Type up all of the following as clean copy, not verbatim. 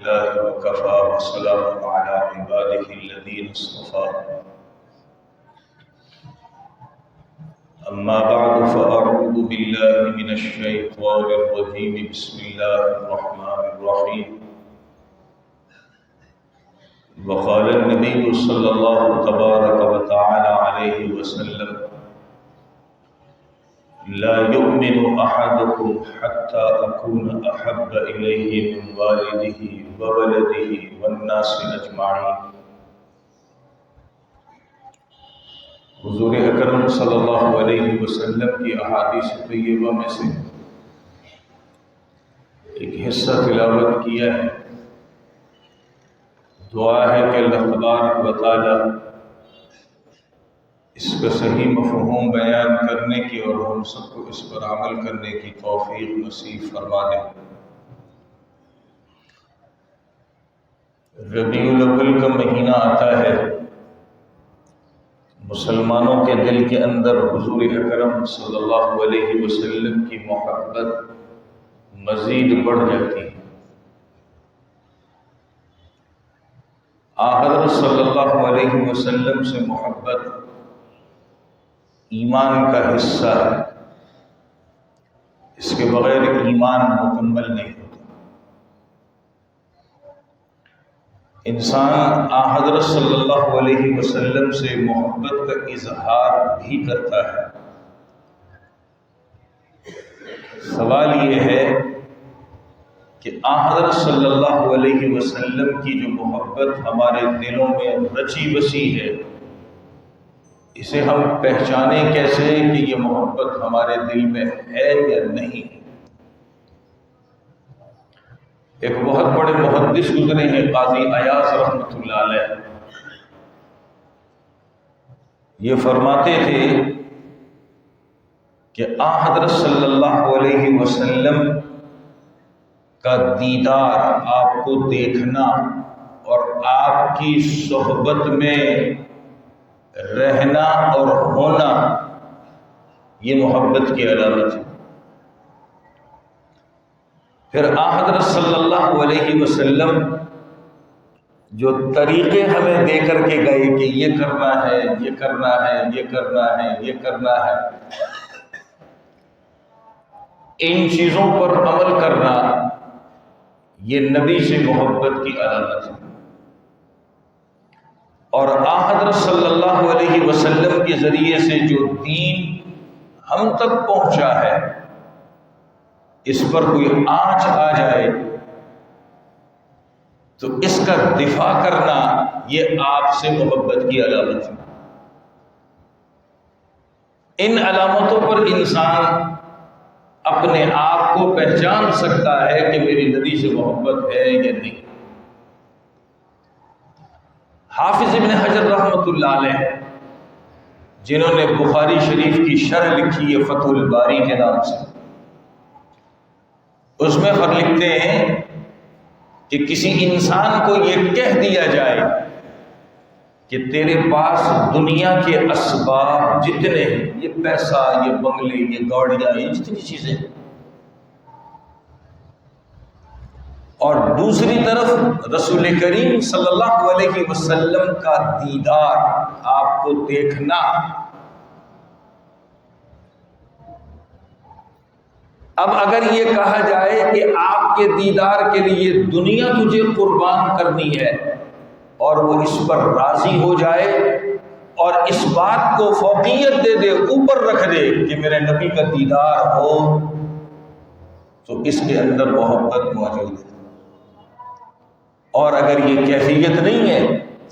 لله وكفى وسلام على عباده الذين اصطفى أما بعد فأعوذ بالله من الشيطان الرجيم بسم الله الرحمن الرحيم وقال النبي صلى الله تبارك وتعالى عليه وسلم لا يؤمن أحدكم حتى أكون أحب إليه من والده وولده والناس أجمعين۔ حضور اکرم صلی اللہ علیہ وسلم کی احادیث طیبہ میں سے ایک حصہ تلاوت کیا ہے۔ دعا ہے کہ اللہ تبارک و تعالی اس کا صحیح مفہوم بیان کرنے کی اور ہم سب کو اس پر عمل کرنے کی توفیق نصیب فرما دے۔ ربیع الاول کا مہینہ آتا ہے، مسلمانوں کے دل کے اندر حضور اکرم صلی اللہ علیہ وسلم کی محبت مزید بڑھ جاتی ہے۔ حضرت صلی اللہ علیہ وسلم سے محبت ایمان کا حصہ ہے، اس کے بغیر ایمان مکمل نہیں ہوتا۔ انسان حضرت صلی اللہ علیہ وسلم سے محبت کا اظہار بھی کرتا ہے۔ سوال یہ ہے کہ حضرت صلی اللہ علیہ وسلم کی جو محبت ہمارے دلوں میں رچی بسی ہے، اسے ہم پہچانیں کیسے کہ یہ محبت ہمارے دل میں ہے یا نہیں؟ ایک بہت بڑے محدث گزرے ہیں، قاضی ایاز رحمۃ اللہ علیہ، یہ فرماتے تھے کہ حضرت صلی اللہ علیہ وسلم کا دیدار، آپ کو دیکھنا اور آپ کی صحبت میں رہنا اور ہونا، یہ محبت کی علامت ہے۔ پھر حضرت صلی اللہ علیہ وسلم جو طریقے ہمیں دے کر کے گئے کہ یہ کرنا ہے، یہ کرنا ہے، یہ کرنا ہے، یہ کرنا ہے، ان چیزوں پر عمل کرنا، یہ نبی سے محبت کی علامت ہے۔ اور حضرت صلی اللہ علیہ وسلم کے ذریعے سے جو دین ہم تک پہنچا ہے، اس پر کوئی آنچ آ جائے تو اس کا دفاع کرنا، یہ آپ سے محبت کی علامت ہے۔ ان علامتوں پر انسان اپنے آپ کو پہچان سکتا ہے کہ میری نبی سے محبت ہے یا نہیں۔ حافظ ابن حجر رحمۃ اللہ علیہ، جنہوں نے بخاری شریف کی شرح لکھی ہے فتح الباری کے نام سے، اس میں لکھتے ہیں کہ کسی انسان کو یہ کہہ دیا جائے کہ تیرے پاس دنیا کے اسباب جتنے ہیں، یہ پیسہ، یہ بنگلے، یہ گاڑیاں، یہ جتنی چیزیں ہیں، اور دوسری طرف رسول کریم صلی اللہ علیہ وسلم کا دیدار، آپ کو دیکھنا، اب اگر یہ کہا جائے کہ آپ کے دیدار کے لیے دنیا تجھے قربان کرنی ہے اور وہ اس پر راضی ہو جائے اور اس بات کو فوقیت دے دے، اوپر رکھ دے کہ میرے نبی کا دیدار ہو، تو اس کے اندر محبت موجود ہے۔ اور اگر یہ کیفیت نہیں ہے،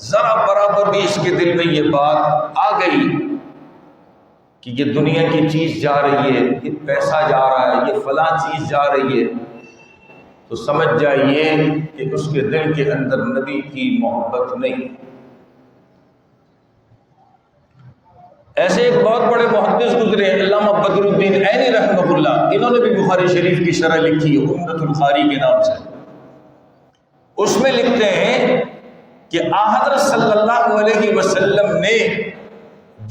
ذرا برابر بھی اس کے دل میں یہ بات آ گئی کہ یہ دنیا کی چیز جا رہی ہے، یہ پیسہ جا رہا ہے، یہ فلاں چیز جا رہی ہے، تو سمجھ جائیے کہ اس کے دل کے اندر نبی کی محبت نہیں۔ ایسے ایک بہت بڑے محدث گزرے ہیں، علامہ بدر الدین عینی رحمہ اللہ، انہوں نے بھی بخاری شریف کی شرح لکھی ہے عمدۃ القاری کے نام سے۔ اس میں لکھتے ہیں کہ حضرت صلی اللہ علیہ وسلم نے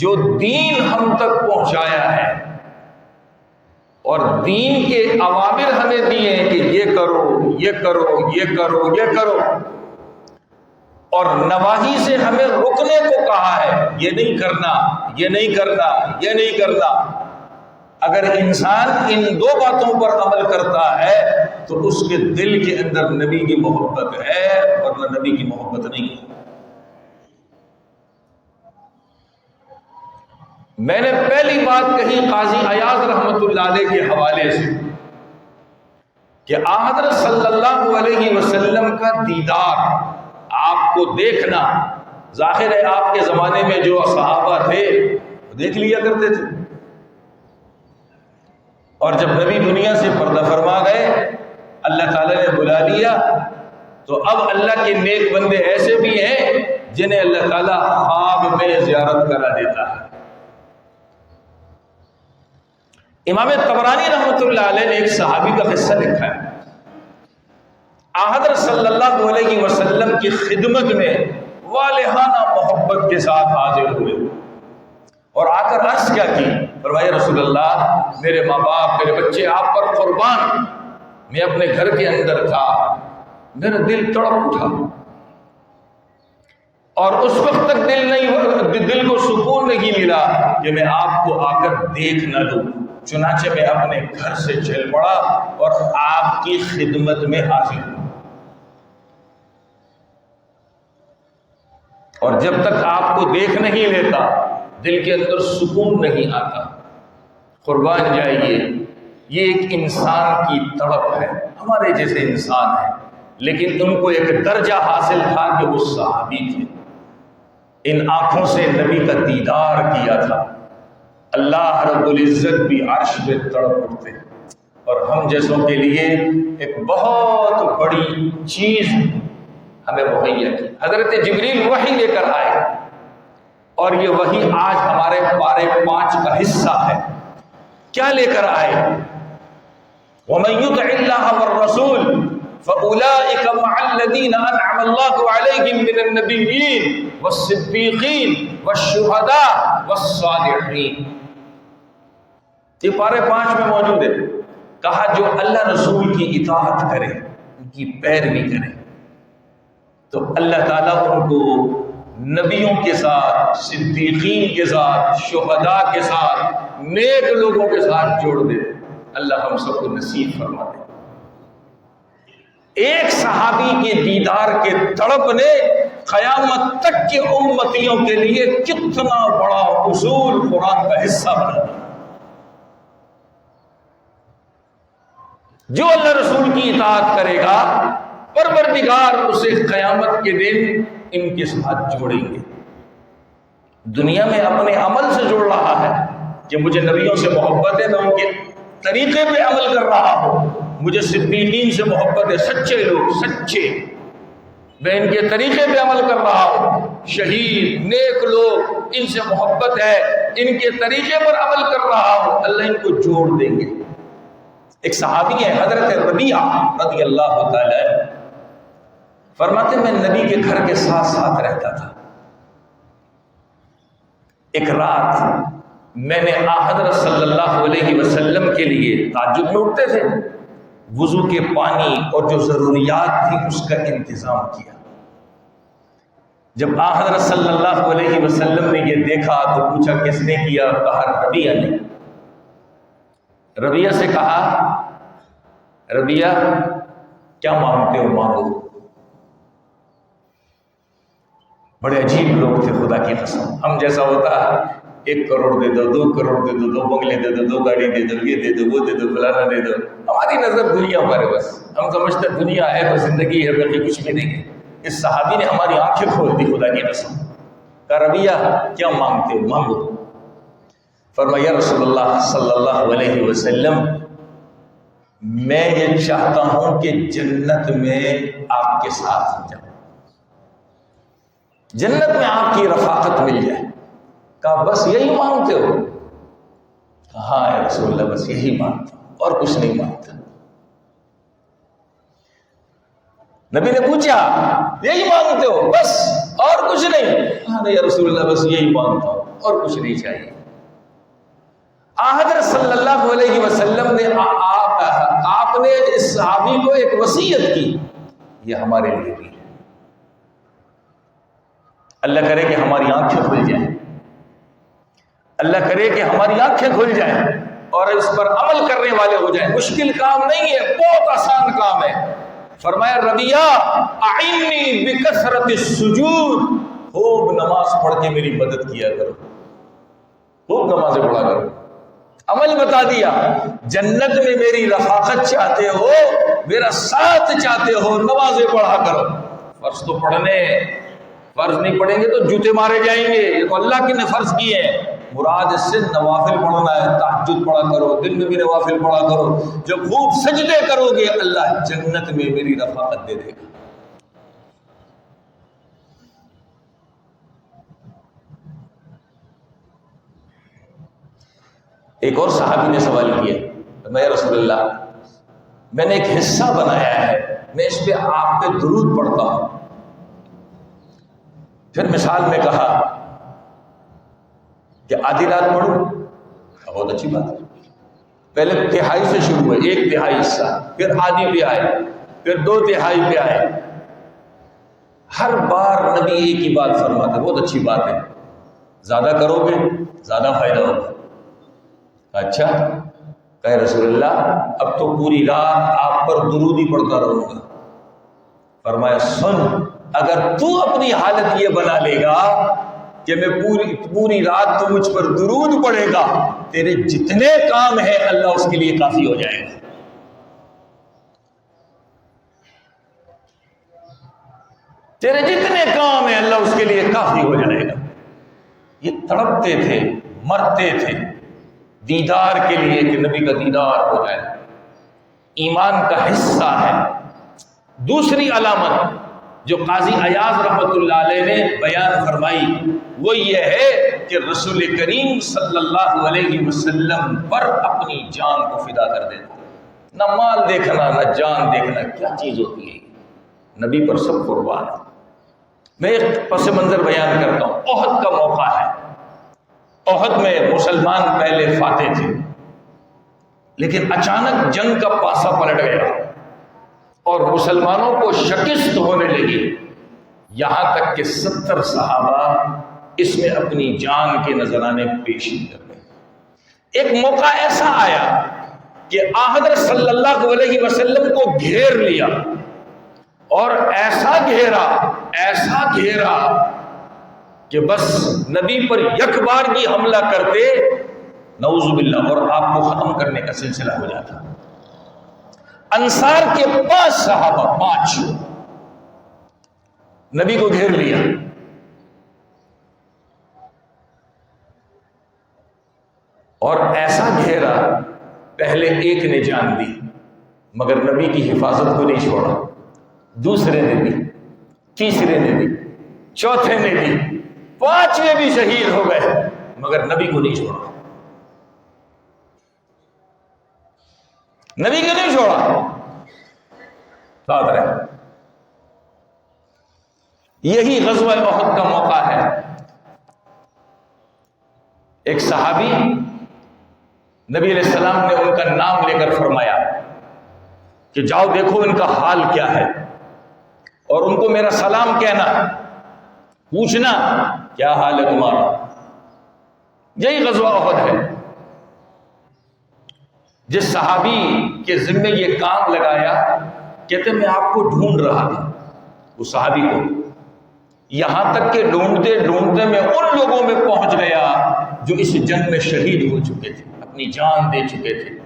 جو دین ہم تک پہنچایا ہے، اور دین کے اوامر ہمیں دیے ہیں کہ یہ کرو، یہ کرو، یہ کرو، یہ کرو، اور نواہی سے ہمیں رکنے کو کہا ہے، یہ نہیں کرنا، یہ نہیں کرنا، یہ نہیں کرنا۔ اگر انسان ان دو باتوں پر عمل کرتا ہے تو اس کے دل کے اندر نبی کی محبت ہے، ورنہ نبی کی محبت نہیں ہے۔ میں نے پہلی بات کہی قاضی ایاز رحمۃ اللہ علیہ کے حوالے سے کہ حضرت صلی اللہ علیہ وسلم کا دیدار، آپ کو دیکھنا، ظاہر ہے آپ کے زمانے میں جو صحابہ تھے دیکھ لیا کرتے تھے، اور جب نبی دنیا سے پردہ فرما گئے، اللہ تعالی نے بلا لیا، تو اب اللہ کے نیک بندے ایسے بھی ہیں جنہیں اللہ تعالی خواب میں زیارت کرا دیتا ہے۔ امام طبرانی رحمۃ اللہ علیہ نے ایک صحابی کا قصہ لکھا ہے، حضرت صلی اللہ علیہ وسلم کی خدمت میں والہانہ محبت کے ساتھ حاضر ہوئے اور آ کر عرض کیا کی، فرمایا رسول اللہ، میرے ماں باپ، میرے بچے آپ پر قربان، میں اپنے گھر کے اندر تھا، میرا دل تڑپ اٹھا اور اس وقت تک دل کو سکون نہیں ملا کہ میں آپ کو آ کر دیکھ نہ لوں، چنانچہ میں اپنے گھر سے چل پڑا اور آپ کی خدمت میں حاضر ہوں، اور جب تک آپ کو دیکھ نہیں لیتا دل کے اندر سکون نہیں آتا۔ قربان جائیے، یہ ایک انسان کی تڑپ ہے، ہمارے جیسے انسان ہیں، لیکن ان کو ایک درجہ حاصل تھا کہ وہ صحابی تھے، ان آنکھوں سے نبی کا دیدار کیا تھا۔ اللہ رب العزت بھی عرش پہ تڑپ اٹھتے، اور ہم جیسوں کے لیے ایک بہت بڑی چیز ہمیں مہیا کی۔ حضرت جبریل وحی لے کر آئے، اور یہ وحی آج ہمارے پارے 5 کا حصہ ہے۔ کیا لے کر آئے؟ وَمَن يُطِعِ اللَّهَ وَالرَّسُولَ فَأُولَٰئِكَ مَعَ الَّذِينَ أَنْعَمَ اللَّهُ عَلَيْهِم مِّنَ النَّبِيِّينَ وَالصِّدِّيقِينَ وَالشُّهَدَاءِ وَالصَّالِحِينَ۔ یہ پارے 5 میں موجود ہے۔ کہا جو اللہ رسول کی اطاعت کرے، ان کی پیروی کرے، تو اللہ تعالیٰ ان کو نبیوں کے ساتھ، صدیقین کے ساتھ، شہداء کے ساتھ، نیک لوگوں کے ساتھ جوڑ دے۔ اللہ ہم سب کو نصیب فرما دے۔ ایک صحابی کے دیدار کے تڑپ نے قیامت تک کے امتیوں کے لیے کتنا بڑا اصول قرآن کا حصہ بنا دیا۔ جو اللہ رسول کی اطاعت کرے گا، پروردگار اسے قیامت کے دن ان کے ساتھ جوڑیں گے۔ دنیا میں اپنے عمل سے جوڑ رہا ہے کہ مجھے نبیوں سے محبت ہے، میں ان کے طریقے پہ عمل کر رہا ہوں، مجھے صدیقین سے محبت ہے، سچے لوگ، سچے، میں ان کے طریقے پہ عمل کر رہا ہوں، شہید، نیک لوگ، ان سے محبت ہے، ان کے طریقے پر عمل کر رہا ہوں، اللہ ان کو جوڑ دیں گے۔ ایک صحابی ہے حضرت ربیعہ رضی اللہ تعالی، فرماتے میں نبی کے گھر کے ساتھ ساتھ رہتا تھا۔ ایک رات میں نے حضرت صلی اللہ علیہ وسلم کے لیے تہجد میں اٹھتے تھے، وضو کے پانی اور جو ضروریات تھی اس کا انتظام کیا۔ جب حضرت صلی اللہ علیہ وسلم نے یہ دیکھا تو پوچھا کس نے کیا؟ کہا ربیعہ نے۔ ربیعہ سے کہا ربیعہ کیا مانگتے ہو مانگو۔ بڑے عجیب لوگ تھے خدا کی قسم، ہم جیسا ہوتا 1 کروڑ دے دو، 2 کروڑ دے دو، 2 بنگلے دے دو، 2 گاڑی دے دو، یہ دے دو، وہ دے دو، فلانا دے دو۔ ہماری نظر دنیا پر ہے، بس ہم سمجھتے دنیا ہے تو زندگی ہے، باقی کچھ بھی نہیں ہے۔ اس صحابی نے ہماری آنکھیں کھول دی خدا کی قسم۔ کہا ربیعہ کیا مانگتے ہو مانگو۔ فرمایا رسول اللہ صلی اللہ علیہ وسلم میں یہ چاہتا ہوں کہ جنت میں آپ کے ساتھ جاؤں، جنت میں آپ کی رفاقت مل جائے۔ کہا بس یہی مانگتے ہو؟ کہا ہاں اے رسول اللہ بس یہی مانگتا ہوں اور کچھ نہیں مانگتا۔ نبی نے پوچھا یہی مانگتے ہو بس اور کچھ نہیں؟ کہا نہیں یا رسول اللہ بس یہی مانگتا ہوں اور کچھ نہیں چاہیے۔ حضرت صلی اللہ علیہ وسلم نے آپ نے اس صحابی کو ایک وصیت کی، یہ ہمارے لیے بھی ہے۔ اللہ کرے کہ ہماری آنکھیں کھل جائیں، اللہ کرے کہ ہماری آنکھیں کھل جائیں اور اس پر عمل کرنے والے ہو جائیں۔ مشکل کام نہیں ہے، بہت آسان کام ہے۔ فرمایا ربیہ اعنی بکثرت السجود، خوب نماز پڑھ کے میری مدد کیا کرو، خوب نمازیں پڑھا کرو۔ عمل بتا دیا، جنت میں میری رفاقت چاہتے ہو، میرا ساتھ چاہتے ہو، نمازیں پڑھا کرو۔ فرض تو پڑھنے ہیں، فرض نہیں پڑھیں گے تو جوتے مارے جائیں گے، یہ تو اللہ کی نے فرض کیے ہیں۔ مراد اس سے نوافل پڑھنا ہے، تہجد پڑھا کرو، دن میں بھی نوافل پڑھا کرو۔ جب خوب سجدے کرو گے اللہ جنت میں میری رفاقت دے دے گا۔ ایک اور صحابی نے سوال کیا، میں رسول اللہ میں نے ایک حصہ بنایا ہے، میں اس پہ آپ پہ درود پڑھتا ہوں۔ پھر مثال میں کہا کہ آدھی رات پڑھوں، بہت اچھی بات ہے۔ پہلے تہائی سے شروع ہوئے، ایک تہائی حصہ، پھر آدھی پہ آئے، پھر دو تہائی پہ آئے۔ ہر بار نبی ایک ہی بات فرماتے، بہت اچھی بات ہے، زیادہ کرو گے زیادہ فائدہ ہوگا۔ اچھا، کہ رسول اللہ اب تو پوری رات آپ پر درود ہی پڑھتا رہوں گا۔ فرمایا سن، اگر تو اپنی حالت یہ بنا لے گا کہ میں پوری رات تو مجھ پر درود پڑھے گا، تیرے جتنے کام ہیں اللہ اس کے لیے کافی ہو جائے گا۔ تیرے جتنے کام ہیں اللہ اس کے لیے کافی ہو جائے گا۔ یہ تڑپتے تھے، مرتے تھے دیدار کے لیے کہ نبی کا دیدار ہو جائے، ایمان کا حصہ ہے۔ دوسری علامت جو قاضی ایاز رحمۃ اللہ علیہ نے بیان فرمائی وہ یہ ہے کہ رسول کریم صلی اللہ علیہ وسلم پر اپنی جان کو فدا کر دیتے، نہ مال دیکھنا نہ جان دیکھنا، کیا چیز ہوتی ہے نبی پر سب قربان ہے۔ میں ایک پس منظر بیان کرتا ہوں، احد کا موقع ہے۔ احد میں مسلمان پہلے فاتح تھے، لیکن اچانک جنگ کا پاسا پلٹ گیا اور مسلمانوں کو شکست ہونے لگی، یہاں تک کہ 70 صحابہ اس میں اپنی جان کے نذرانے پیش کر گئے۔ ایک موقع ایسا آیا کہ حضرت صلی اللہ علیہ وسلم کو گھیر لیا، اور ایسا گھیرا کہ بس نبی پر یک بار بھی حملہ کرتے نعوذ باللہ اور آپ کو ختم کرنے کا سلسلہ ہو جاتا۔ انصار کے 5 صحابہ، 5 نبی کو گھیر لیا، اور ایسا گھیرا پہلے ایک نے جان دی مگر نبی کی حفاظت کو نہیں چھوڑا، دوسرے نے بھی، تیسرے نے بھی، چوتھے نے بھی، 5ویں بھی شہید ہو گئے مگر نبی کو نہیں چھوڑا، نبی کو نہیں چھوڑا، ساتھ رہے۔ یہی غزوہ احد کا موقع ہے۔ ایک صحابی نبی علیہ السلام نے ان کا نام لے کر فرمایا کہ جاؤ دیکھو ان کا حال کیا ہے، اور ان کو میرا سلام کہنا، پوچھنا کیا حال ہے تمہارا۔ یہی غزوہ احد ہے۔ جس صحابی کے ذمہ یہ کام لگایا، کہتے میں آپ کو ڈھونڈ رہا تھا، اس صحابی کو، یہاں تک کہ ڈھونڈتے ڈھونڈتے میں ان لوگوں میں پہنچ گیا جو اس جنگ میں شہید ہو چکے تھے، اپنی جان دے چکے تھے۔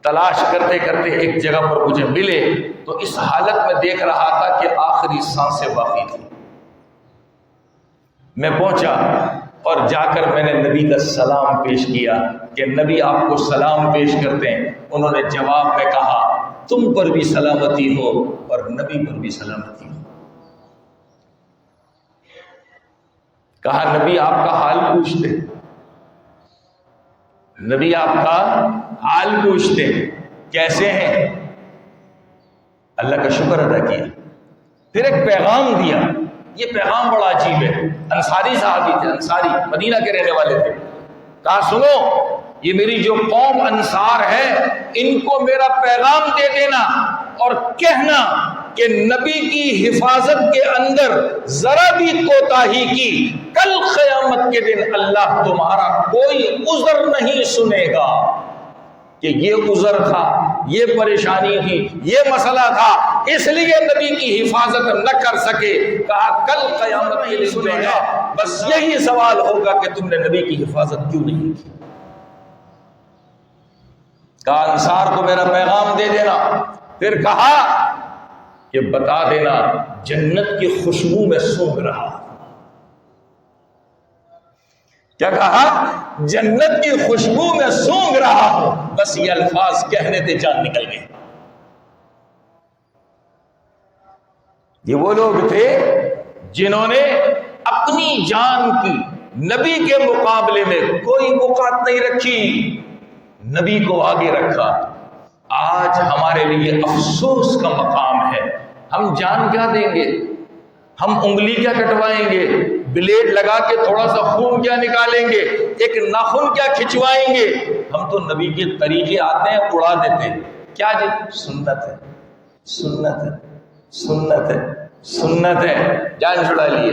تلاش کرتے کرتے ایک جگہ پر مجھے ملے تو اس حالت میں دیکھ رہا تھا کہ آخری سانسیں باقی تھی۔ میں پہنچا اور جا کر میں نے نبی کا سلام پیش کیا کہ نبی آپ کو سلام پیش کرتے ہیں۔ انہوں نے جواب میں کہا تم پر بھی سلامتی ہو اور نبی پر بھی سلامتی ہو۔ کہا نبی آپ کا حال پوچھتے، نبی آپ کا حال پوچھتے کیسے ہیں؟ اللہ کا شکر ادا کیا، پھر ایک پیغام دیا۔ یہ پیغام بڑا عجیب ہے۔ انصاری صحابی تھے، انصاری مدینہ کے رہنے والے تھے۔ کہا سنو یہ میری جو قوم انصار ہے ان کو میرا پیغام دے دینا اور کہنا کہ نبی کی حفاظت کے اندر ذرا بھی کوتاہی کی، کل قیامت کے دن اللہ تمہارا کوئی عذر نہیں سنے گا کہ یہ عذر تھا، یہ پریشانی تھی، یہ مسئلہ تھا، اس لیے نبی کی حفاظت نہ کر سکے۔ کہا کل قیامت کے دن سنے گا، بس یہی سوال ہوگا کہ تم نے نبی کی حفاظت کیوں نہیں کی۔ کہا انصار کو میرا پیغام دے دینا، پھر کہا کہ بتا دینا جنت کی خوشبو میں سونگھ رہا۔ کیا کہا؟ جنت کی خوشبو میں سونگھ رہا ہوں۔ بس یہ الفاظ کہنے تھے جان نکل گئے۔ یہ وہ لوگ تھے جنہوں نے اپنی جان کی نبی کے مقابلے میں کوئی اوقات نہیں رکھی، نبی کو آگے رکھا۔ آج ہمارے لیے افسوس کا مقام ہے، ہم جان کیا دیں گے، ہم انگلی کیا کٹوائیں گے، بلیڈ لگا کے تھوڑا سا خون کیا نکالیں گے، ایک ناخن کیا کھچوائیں گے، ہم تو نبی کے طریقے آتے ہیں اڑا دیتے ہیں۔ کیا جی؟ سنت ہے، سنت ہے، سنت ہے، سنت ہے، جان چھڑا لیے۔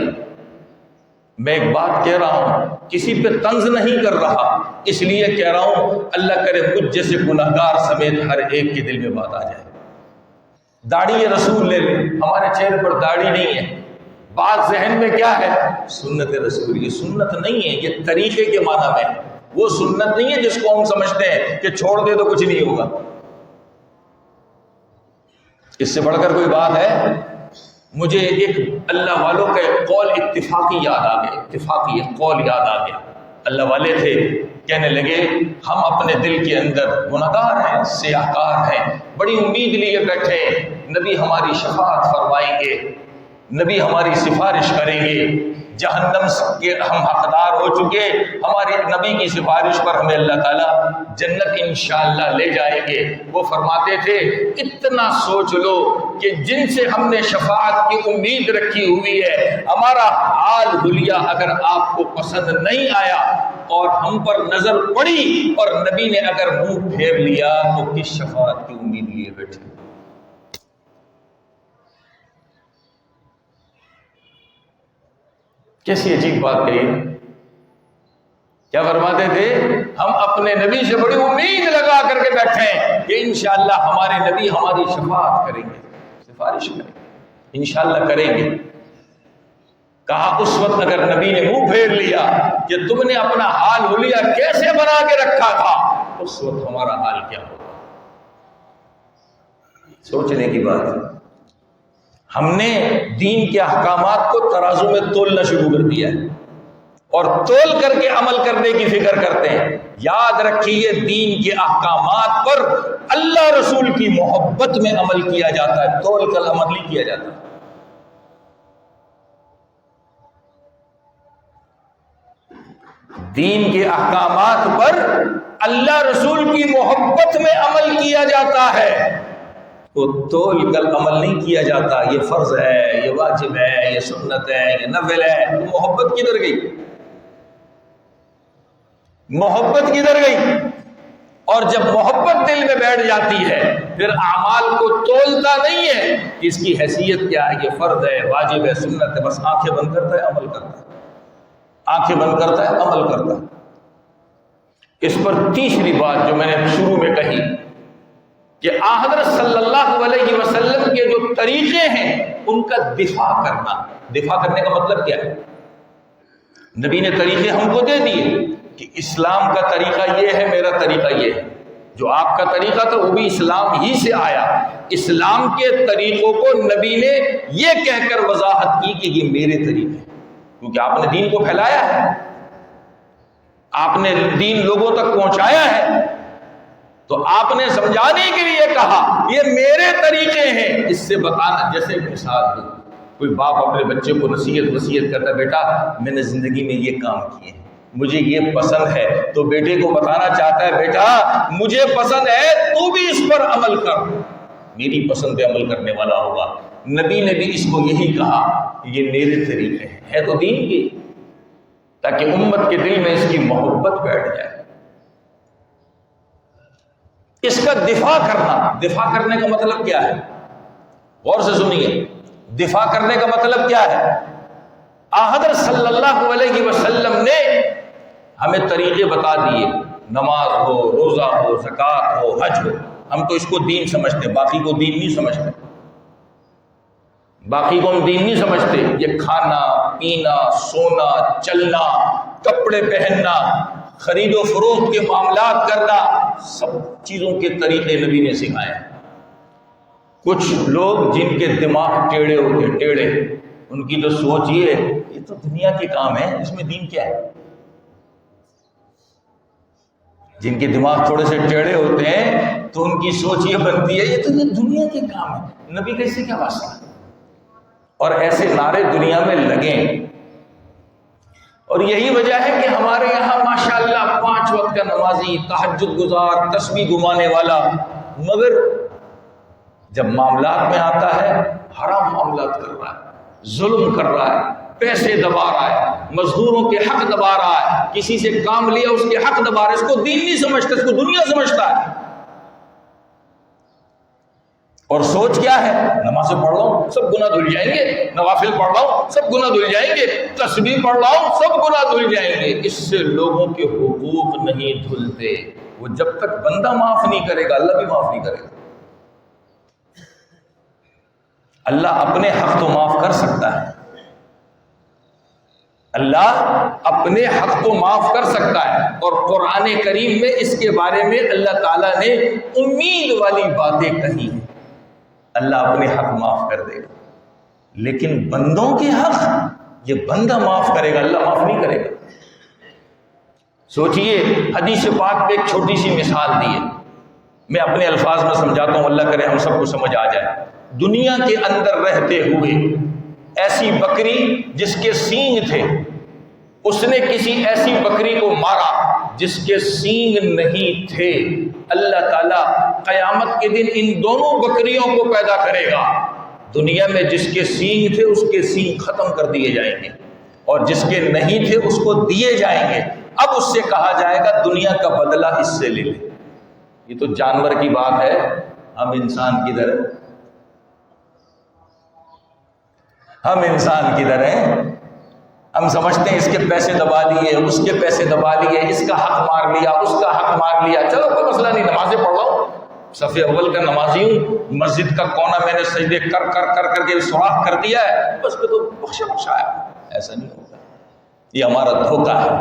میں ایک بات کہہ رہا ہوں، کسی پہ طنز نہیں کر رہا، اس لیے کہہ رہا ہوں اللہ کرے مجھ جیسے گناہگار سمیت ہر ایک کے دل میں بات آ جائے۔ داڑھی رسول لے لیں، ہمارے چہرے پر داڑھی نہیں ہے، بات ذہن میں کیا ہے؟ سنت رسول۔ یہ سنت نہیں ہے، یہ طریقے کے معنی میں ہے، وہ سنت نہیں ہے جس کو ہم سمجھتے ہیں کہ چھوڑ دے تو کچھ نہیں ہوگا۔ اس سے بڑھ کر کوئی بات ہے؟ مجھے ایک اللہ والوں کا ایک قول اتفاقی یاد آ گیا، اتفاقی ایک قول یاد آ گیا۔ اللہ والے تھے، کہنے لگے ہم اپنے دل کے اندر گناہگار ہیں، سیاہکار ہیں، بڑی امید لیے بیٹھے، نبی ہماری شفاعت فرمائیں گے، نبی ہماری سفارش کریں گے، جہنم کے ہم حقدار ہو چکے، ہمارے نبی کی سفارش پر ہمیں اللہ تعالیٰ جنت انشاءاللہ لے جائیں گے۔ وہ فرماتے تھے اتنا سوچ لو کہ جن سے ہم نے شفاعت کی امید رکھی ہوئی ہے، ہمارا حال حلیہ اگر آپ کو پسند نہیں آیا اور ہم پر نظر پڑی اور نبی نے اگر منہ پھیر لیا تو کس شفاعت کی امید لیے بیٹھے؟ کیسی عجیب بات کہی۔ کیا فرماتے تھے؟ ہم اپنے نبی سے بڑی امید لگا کر کے بیٹھے ہیں کہ انشاءاللہ ہمارے نبی ہماری شفاعت کریں گے، سفارش کریں گے، انشاءاللہ کریں گے۔ کہا اس وقت اگر نبی نے منہ پھیر لیا کہ تم نے اپنا حال حلیہ کیسے بنا کے رکھا تھا، اس وقت ہمارا حال کیا ہوگا؟ سوچنے کی بات ہے۔ ہم نے دین کے احکامات کو ترازو میں تولنا شروع کر دیا ہے اور تول کر کے عمل کرنے کی فکر کرتے ہیں۔ یاد رکھیے دین کے احکامات پر اللہ رسول کی محبت میں عمل کیا جاتا ہے، تول کر عمل نہیں کیا جاتا۔ دین کے احکامات پر اللہ رسول کی محبت میں عمل کیا جاتا ہے، تو تول کر عمل نہیں کیا جاتا۔ یہ فرض ہے، یہ واجب ہے، یہ سنت ہے، یہ نفل ہے، تو محبت کدھر گئی؟ محبت کدھر گئی؟ اور جب محبت دل میں بیٹھ جاتی ہے پھر اعمال کو تولتا نہیں ہے کہ اس کی حیثیت کیا ہے، یہ فرض ہے، واجب ہے، سنت ہے، بس آنکھیں بند کرتا ہے عمل کرتا ہے، آنکھیں بند کرتا ہے عمل کرتا ہے۔ اس پر تیسری بات جو میں نے شروع میں کہی کہ حضرت صلی اللہ علیہ وسلم کے جو طریقے ہیں ان کا دفاع کرنا۔ دفاع کرنے کا مطلب کیا ہے؟ نبی نے طریقے ہم کو دے دیے کہ اسلام کا طریقہ یہ ہے، میرا طریقہ یہ ہے، جو آپ کا طریقہ تھا وہ بھی اسلام ہی سے آیا۔ اسلام کے طریقوں کو نبی نے یہ کہہ کر وضاحت کی کہ یہ میرے طریقے ہیں، کیونکہ آپ نے دین کو پھیلایا ہے، آپ نے دین لوگوں تک پہنچایا ہے، تو آپ نے سمجھانے کے لیے کہا یہ میرے طریقے ہیں۔ اس سے بتانا، جیسے مثال دو، کوئی باپ اپنے بچے کو وصیت کرتا ہے، بیٹا میں نے زندگی میں یہ کام کیے ہیں، مجھے یہ پسند ہے، تو بیٹے کو بتانا چاہتا ہے بیٹا مجھے پسند ہے، تو بھی اس پر عمل کر، میری پسند پہ عمل کرنے والا ہوگا۔ نبی نے بھی اس کو یہی کہا یہ میرے طریقے ہیں، ہے تو دین کی، تاکہ امت کے دل میں اس کی محبت بیٹھ جائے۔ اس کا دفاع کرنا. دفاع کرنے کا مطلب کیا ہے؟ غور سے سنیے. دفاع کرنے کا مطلب کیا ہے؟ حضرت صلی اللہ علیہ وسلم نے ہمیں طریقے بتا دیے. نماز ہو، روزہ ہو، زکوٰۃ ہو، حج ہو. ہم تو اس کو دین سمجھتے، باقی کو دین نہیں سمجھتے. باقی کو ہم دین نہیں سمجھتے. یہ کھانا پینا، سونا، چلنا، کپڑے پہننا، خرید و فروخت کے معاملات کرنا، سب چیزوں کے طریقے نبی نے سکھائے ہیں. کچھ لوگ جن کے دماغ ٹیڑھے ہوتے، ٹیڑھے، ان کی تو سوچ یہ تو دنیا کے کام ہے، اس میں دین کیا ہے. جن کے دماغ تھوڑے سے ٹیڑھے ہوتے ہیں تو ان کی سوچ یہ بنتی ہے یہ تو یہ دنیا کے کام ہے، نبی کا اس سے کیا واسطہ. اور ایسے نعرے دنیا میں لگیں. اور یہی وجہ ہے کہ ہمارے یہاں ماشاءاللہ 5 وقت کا نمازی، تہجد گزار، تسبیح گمانے والا، مگر جب معاملات میں آتا ہے حرام معاملات کر رہا ہے، ظلم کر رہا ہے، پیسے دبا رہا ہے، مزدوروں کے حق دبا رہا ہے، کسی سے کام لیا اس کے حق دبا رہا ہے. اس کو دین نہیں سمجھتا، اس کو دنیا سمجھتا ہے. اور سوچ کیا ہے؟ نمازیں پڑھ رہا ہوں سب گناہ دھل جائیں گے، نوافل پڑھ رہا ہوں سب گناہ دھل جائیں گے، تسبیح پڑھ رہا ہوں سب گناہ دھل جائیں گے. اس سے لوگوں کے حقوق نہیں دھلتے. وہ جب تک بندہ معاف نہیں کرے گا اللہ بھی معاف نہیں کرے گا. اللہ اپنے حق تو معاف کر سکتا ہے، اللہ اپنے حق کو معاف کر سکتا ہے. اور قرآن کریم میں اس کے بارے میں اللہ تعالیٰ نے امید والی باتیں کہی ہیں. اللہ اپنے حق معاف کر دے گا، لیکن بندوں کے حق یہ بندہ معاف کرے گا، اللہ معاف نہیں کرے گا. سوچئے حدیث پاک میں ایک چھوٹی سی مثال دی ہے، میں اپنے الفاظ میں سمجھاتا ہوں، اللہ کرے ہم سب کو سمجھ آ جائے. دنیا کے اندر رہتے ہوئے ایسی بکری جس کے سینگ تھے، اس نے کسی ایسی بکری کو مارا جس کے سینگ نہیں تھے. اللہ تعالیٰ قیامت کے دن ان دونوں بکریوں کو پیدا کرے گا. دنیا میں جس کے سینگ تھے اس کے سینگ ختم کر دیے جائیں گے، اور جس کے نہیں تھے اس کو دیے جائیں گے. اب اس سے کہا جائے گا دنیا کا بدلہ اس سے لے لے. یہ تو جانور کی بات ہے، ہم انسان کدھر ہیں؟ ہم انسان کدھر ہیں؟ ہم سمجھتے ہیں اس کے پیسے دبا دیے، اس کے پیسے دبا دیے، اس کا حق مار لیا، اس کا حق مار لیا، چلو کوئی مسئلہ نہیں، نمازیں پڑھ رہا ہوں، صف اول کا نمازی ہوں، مسجد کا کونا میں نے سجدے کر کر کر کر کے سوراخ کر دیا ہے، بس پہ تو بخشا ہے. ایسا نہیں ہوتا. یہ ہمارا دھوکہ ہے،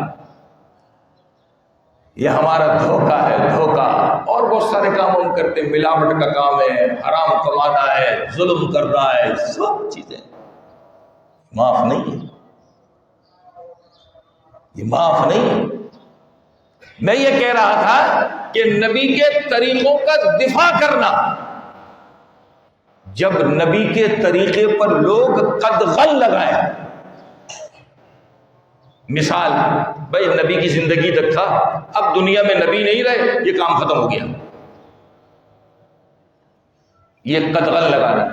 یہ ہمارا دھوکہ ہے، دھوکہ. اور بہت سارے کام ہم کرتے ہیں، ملاوٹ کا کام ہے، حرام کمانا ہے، ظلم کر رہا ہے، سب چیزیں معاف نہیں ہے، یہ معاف نہیں ہے. میں یہ کہہ رہا تھا کہ نبی کے طریقوں کا دفاع کرنا، جب نبی کے طریقے پر لوگ قدغن لگائیں. مثال بھائی نبی کی زندگی تک تھا، اب دنیا میں نبی نہیں رہے، یہ کام ختم ہو گیا، یہ قدغن لگانا.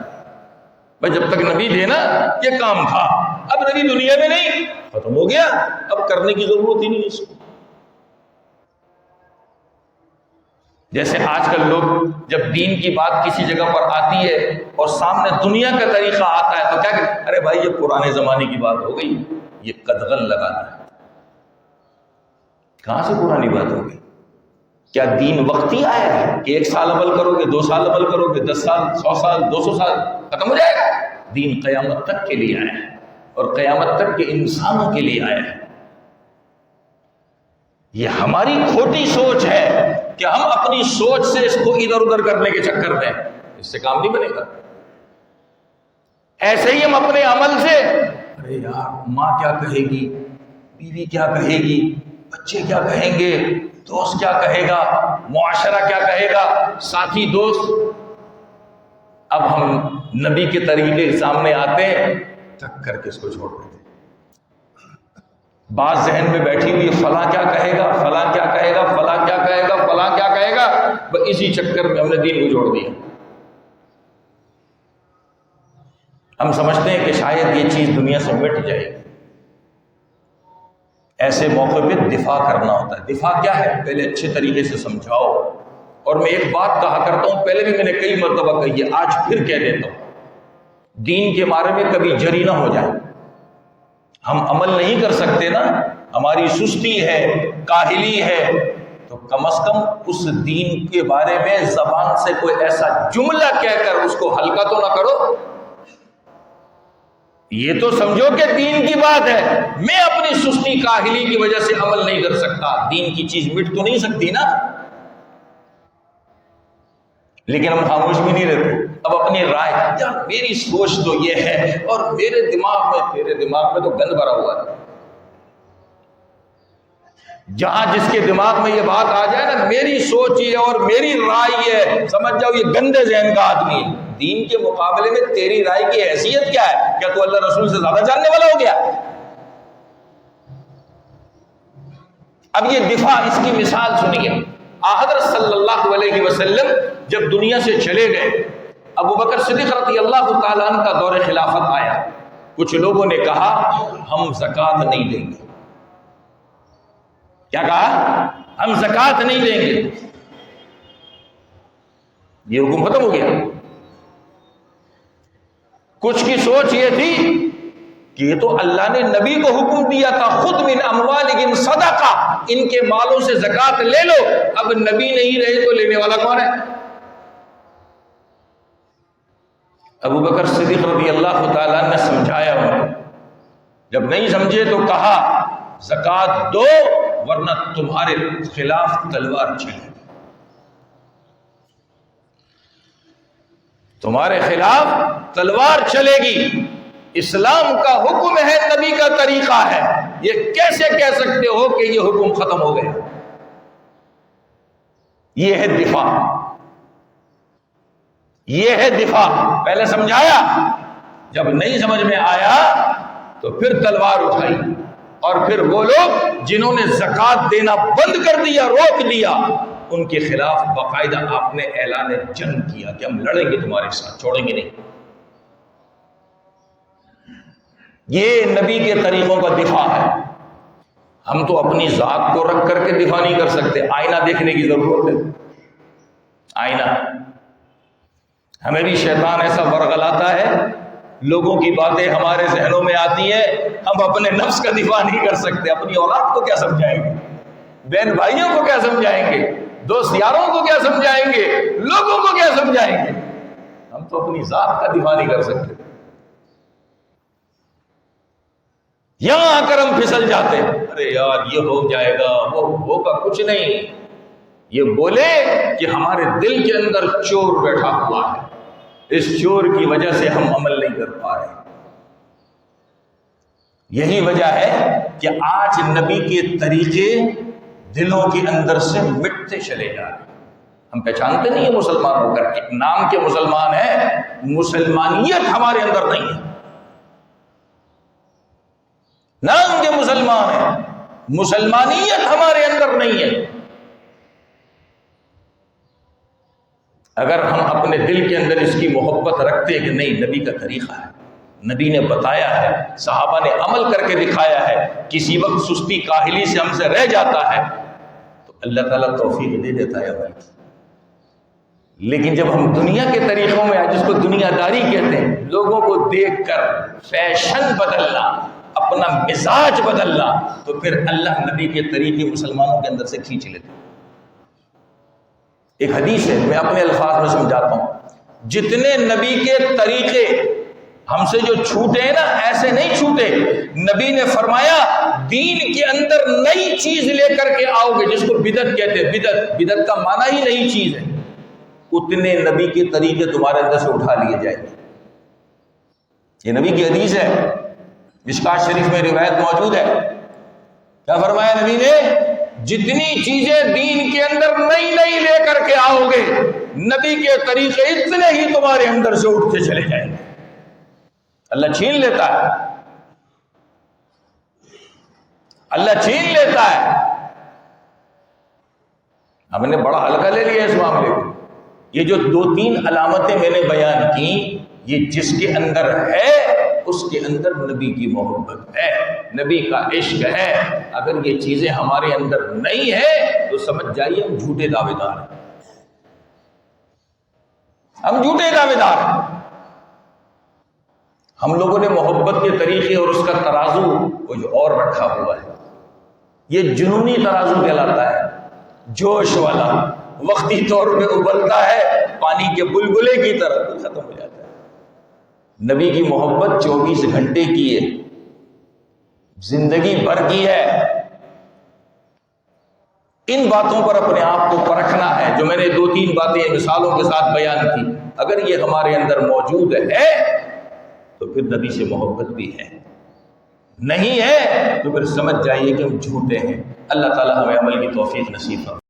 بھائی جب تک نبی تھے نا یہ کام تھا، اب نبی دنیا میں نہیں، ختم ہو گیا، اب کرنے کی ضرورت ہی نہیں اس کو. جیسے آج کل لوگ جب دین کی بات کسی جگہ پر آتی ہے اور سامنے دنیا کا طریقہ آتا ہے تو کیا کہ ارے بھائی یہ پرانے زمانے کی بات ہو گئی، یہ قدغن لگانا ہے. کہاں سے پرانی بات ہو گئی؟ کیا دین وقتی آیا ہے کہ 1 سال عمل کرو گے، 2 سال عمل کرو گے، 10 سال، 100 سال، 200 سال ختم ہو جائے گا؟ دین قیامت تک کے لیے آیا ہے، اور قیامت تک کے انسانوں کے لیے آیا ہے. یہ ہماری کھوٹی سوچ ہے کہ ہم اپنی سوچ سے اس کو ادھر ادھر کرنے کے چکر میں، اس سے کام نہیں بنے گا. ایسے ہی ہم اپنے عمل سے ارے یار ماں کیا کہے گی، بیوی کیا کہے گی، بچے کیا کہیں گے، دوست کیا کہے گا، معاشرہ کیا کہے گا، ساتھی دوست. اب ہم نبی کے طریقے کے سامنے آتے ہیں تک کر کے اس کو چھوڑ دیتے. بعض ذہن میں بیٹھی ہوئی فلاں کیا کہے گا، فلاں کیا کہے گا، فلاں کیا کہے گا، فلاں کیا کہے گا، بس اسی چکر میں ہم نے دین کو جوڑ دیا. ہم سمجھتے ہیں کہ شاید یہ چیز دنیا سے مٹ جائے گی. ایسے موقع پہ دفاع کرنا ہوتا ہے. دفاع کیا ہے؟ پہلے اچھے طریقے سے سمجھاؤ اور میں ایک بات کہا کرتا ہوں، پہلے بھی میں نے کئی مرتبہ کہی ہے، آج پھر کہہ دیتا ہوں، دین کے بارے میں کبھی جری نہ ہو جائے۔ ہم عمل نہیں کر سکتے نا، ہماری سستی ہے، کاہلی ہے، تو کم از کم اس دین کے بارے میں زبان سے کوئی ایسا جملہ کہہ کر اس کو ہلکا تو نہ کرو۔ یہ تو سمجھو کہ دین کی بات ہے، میں اپنی سستی کاہلی کی وجہ سے عمل نہیں کر سکتا، دین کی چیز مٹ تو نہیں سکتی نا۔ لیکن ہم خاموش بھی نہیں رہتے، اب اپنی رائے، یار میری سوچ تو یہ ہے، اور میرے دماغ میں، تیرے دماغ میں تو گند بھرا ہوا ہے۔ جہاں جس کے دماغ میں یہ بات آ جائے نا، میری سوچ یہ اور میری رائے یہ، سمجھ جاؤ یہ گندے ذہن کا آدمی ہے۔ دین کے مقابلے میں تیری رائے کی حیثیت کیا ہے؟ کیا تو اللہ رسول سے زیادہ جاننے والا ہو گیا؟ اب یہ دفاع، اس کی مثال سنیے۔ حضرت صلی اللہ علیہ وسلم جب دنیا سے چلے گئے، ابو بکر صدیق رضی اللہ تعالیٰ عنہ کا دور خلافت آیا۔ کچھ لوگوں نے کہا ہم زکوٰۃ نہیں دیں گے۔ کیا کہا؟ ہم زکوٰۃ نہیں دیں گے۔ یہ حکم ختم ہو گیا۔ کچھ کی سوچ یہ تھی کہ یہ تو اللہ نے نبی کو حکم دیا تھا، خود من اموالہم صدقہ، ان کے مالوں سے زکوٰۃ لے لو، اب نبی نہیں رہے تو لینے والا کون ہے؟ ابو بکر صدیق رضی اللہ تعالیٰ نے سمجھایا انہیں، جب نہیں سمجھے تو کہا زکوٰۃ دو ورنہ تمہارے خلاف تلوار چلے، تمہارے خلاف تلوار چلے گی۔ اسلام کا حکم ہے، نبی کا طریقہ ہے، یہ کیسے کہہ سکتے ہو کہ یہ حکم ختم ہو گیا؟ یہ ہے دفاع، یہ ہے دفاع۔ پہلے سمجھایا، جب نہیں سمجھ میں آیا تو پھر تلوار اٹھائی، اور پھر وہ لوگ جنہوں نے زکوٰۃ دینا بند کر دیا، روک دیا، ان کے خلاف باقاعدہ آپ نے اعلان جنگ کیا کہ ہم لڑیں گے تمہارے ساتھ، چھوڑیں گے نہیں۔ یہ نبی کے طریقوں کا دفاع ہے۔ ہم تو اپنی ذات کو رکھ کر کے دفاع نہیں کر سکتے، آئینہ دیکھنے کی ضرورت ہے۔ آئینہ، ہمیں بھی شیطان ایسا ورغلاتا ہے، لوگوں کی باتیں ہمارے ذہنوں میں آتی ہیں، ہم اپنے نفس کا دفاع نہیں کر سکتے، اپنی اولاد کو کیا سمجھائیں گے، بہن بھائیوں کو کیا سمجھائیں گے، دوست یاروں کو کیا سمجھائیں گے، لوگوں کو کیا سمجھائیں گے؟ ہم تو اپنی ذات کا دفاع نہیں کر سکتے۔ یہاں آ کر ہم پھسل جاتے ہیں، ارے یار یہ ہو جائے گا، وہ ہوگا، کچھ نہیں۔ یہ بولے کہ ہمارے دل کے اندر چور بیٹھا ہوا ہے، اس چور کی وجہ سے ہم عمل نہیں کر پا رہے۔ یہی وجہ ہے کہ آج نبی کے طریقے دلوں کے اندر سے مٹتے چلے جا رہے ہیں۔ ہم پہچانتے نہیں ہیں مسلمان ہو کر کے، نام کے مسلمان ہیں، مسلمانیت ہمارے اندر نہیں ہے۔ نام کے مسلمان ہیں، مسلمانیت ہمارے اندر نہیں ہے۔ اگر ہم اپنے دل کے اندر اس کی محبت رکھتے کہ نہیں، نبی کا طریقہ ہے، نبی نے بتایا ہے، صحابہ نے عمل کر کے دکھایا ہے، کسی وقت سستی کاہلی سے ہم سے رہ جاتا ہے تو اللہ تعالیٰ توفیق دے دیتا ہے عمل کی۔ لیکن جب ہم دنیا کے طریقوں میں، جس کو دنیا داری کہتے ہیں، لوگوں کو دیکھ کر فیشن بدلنا، اپنا مزاج بدلنا، تو پھر اللہ نبی کے طریقے مسلمانوں کے اندر سے کھینچ لیتے ہیں۔ ایک حدیث ہے، میں اپنے الفاظ میں سمجھاتا ہوں، جتنے نبی کے طریقے ہم سے جو چھوٹے ہیں نا، ایسے نہیں چھوٹے۔ نبی نے فرمایا دین کے اندر نئی چیز لے کر کے آؤ گے، جس کو بدعت کہتے ہیں، بدعت کا معنی ہی نئی چیز ہے، اتنے نبی کے طریقے تمہارے اندر سے اٹھا لیے جائیں گے۔ یہ نبی کی حدیث ہے، مشکات شریف میں روایت موجود ہے۔ کیا فرمایا نبی نے؟ جتنی چیزیں دین کے اندر نئی نئی لے کر کے آؤ گے، نبی کے طریقے اتنے ہی تمہارے اندر سے اٹھتے چلے جائیں گے۔ اللہ چھین لیتا ہے، اللہ چھین لیتا ہے۔ ہم نے بڑا ہلکا لے لیا اس معاملے کو۔ یہ جو 2-3 علامتیں میں نے بیان کی، یہ جس کے اندر ہے اس کے اندر نبی کی محبت ہے، نبی کا عشق ہے۔ اگر یہ چیزیں ہمارے اندر نہیں ہے تو سمجھ جائیے ہم جھوٹے دعوے دار ہیں۔ ہم جھوٹے دعوے دار ہیں۔ ہم لوگوں نے محبت کے طریقے اور اس کا ترازو کچھ اور رکھا ہوا ہے۔ یہ جنونی ترازو کہلاتا ہے، جوش والا، وقتی طور پہ ابلتا ہے، پانی کے بلبلے کی طرح ختم ہو جاتا ہے۔ نبی کی محبت 24 گھنٹے کی ہے، زندگی بھر کی ہے۔ ان باتوں پر اپنے آپ کو پرکھنا ہے، جو میں نے 2-3 باتیں مثالوں کے ساتھ بیان کی۔ اگر یہ ہمارے اندر موجود ہے تو پھر نبی سے محبت بھی ہے، نہیں ہے تو پھر سمجھ جائیے کہ ہم جھوٹے ہیں۔ اللہ تعالی ہمیں عمل کی توفیق نصیب فرمائے۔